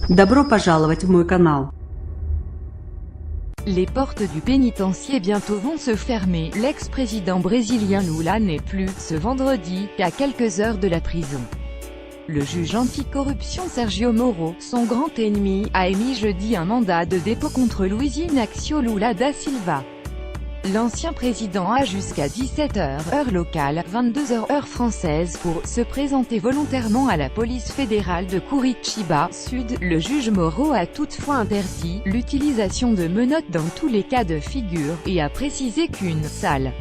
Добро пожаловать в мой канал. Les portes du pénitencier bientôt vont se fermer. L'ex-président brésilien Lula n'est plus, ce vendredi, qu'à quelques heures de la prison. Le juge anticorruption Sergio Moro, son grand ennemi, a émis jeudi un mandat de dépôt contre Luiz Inácio Lula da Silva. L'ancien président a jusqu'à 17h, heure locale, 22h heure française, pour se présenter volontairement à la police fédérale de Curitiba Sud. Le juge Moro a toutefois interdit l'utilisation de menottes dans tous les cas de figure, et a précisé qu'une salle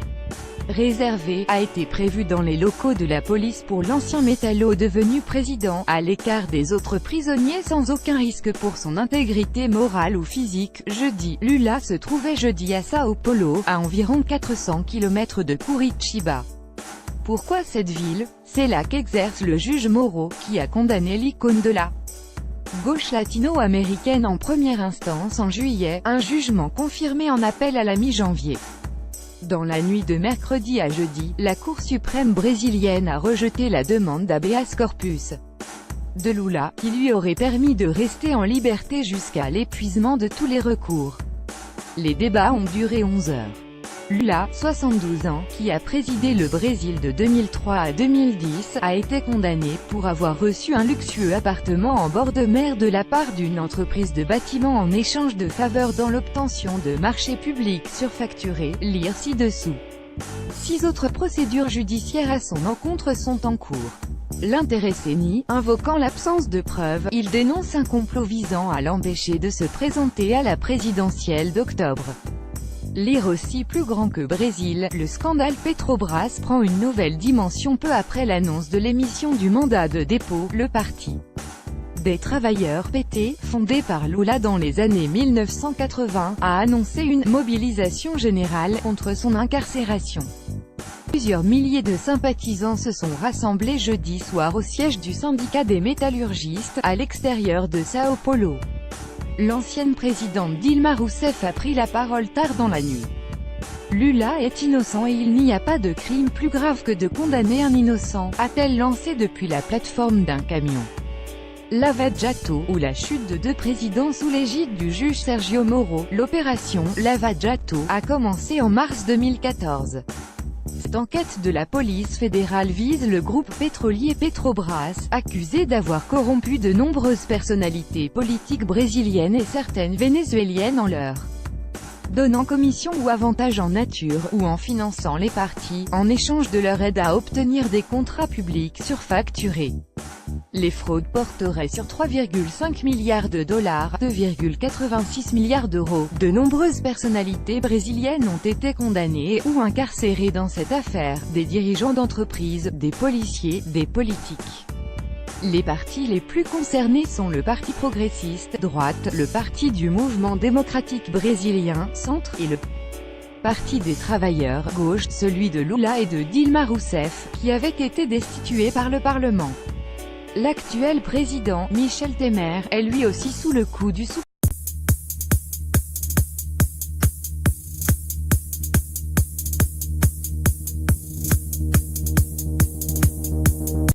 réservée a été prévue dans les locaux de la police pour l'ancien métallo devenu président, à l'écart des autres prisonniers sans aucun risque pour son intégrité morale ou physique. Jeudi, Lula se trouvait jeudi à Sao Paulo, à environ 400 km de Curitiba. Pourquoi cette ville? C'est là qu'exerce le juge Moro, qui a condamné l'icône de la gauche latino-américaine en première instance en juillet, un jugement confirmé en appel à la mi-janvier. Dans la nuit de mercredi à jeudi, la Cour suprême brésilienne a rejeté la demande d'habeas corpus de Lula, qui lui aurait permis de rester en liberté jusqu'à l'épuisement de tous les recours. Les débats ont duré 11 heures. Lula, 72 ans, qui a présidé le Brésil de 2003 à 2010, a été condamné pour avoir reçu un luxueux appartement en bord de mer de la part d'une entreprise de bâtiment en échange de faveurs dans l'obtention de marchés publics surfacturés, lire ci-dessous. 6 autres procédures judiciaires à son encontre sont en cours. L'intéressé nie, invoquant l'absence de preuves, il dénonce un complot visant à l'empêcher de se présenter à la présidentielle d'octobre. Lire aussi plus grand que Brésil, le scandale Petrobras prend une nouvelle dimension peu après l'annonce de l'émission du mandat de dépôt. Le Parti des travailleurs PT, fondé par Lula dans les années 1980, a annoncé une mobilisation générale contre son incarcération. Plusieurs milliers de sympathisants se sont rassemblés jeudi soir au siège du syndicat des métallurgistes, à l'extérieur de Sao Paulo. L'ancienne présidente Dilma Rousseff a pris la parole tard dans la nuit. Lula est innocent et il n'y a pas de crime plus grave que de condamner un innocent, a-t-elle lancé depuis la plateforme d'un camion. Lava Jato, ou la chute de 2 présidents sous l'égide du juge Sergio Moro. L'opération Lava Jato a commencé en mars 2014. Cette enquête de la police fédérale vise le groupe pétrolier Petrobras, accusé d'avoir corrompu de nombreuses personnalités politiques brésiliennes et certaines vénézuéliennes en leur donnant commission ou avantages en nature, ou en finançant les partis, en échange de leur aide à obtenir des contrats publics surfacturés. Les fraudes porteraient sur 3,5 milliards de dollars, 2,86 milliards d'euros. De nombreuses personnalités brésiliennes ont été condamnées ou incarcérées dans cette affaire, des dirigeants d'entreprises, des policiers, des politiques. Les partis les plus concernés sont le Parti progressiste, droite, le Parti du mouvement démocratique brésilien, centre, et le Parti des travailleurs, gauche, celui de Lula et de Dilma Rousseff, qui avait été destitué par le Parlement. L'actuel président, Michel Temer, est lui aussi sous le coup du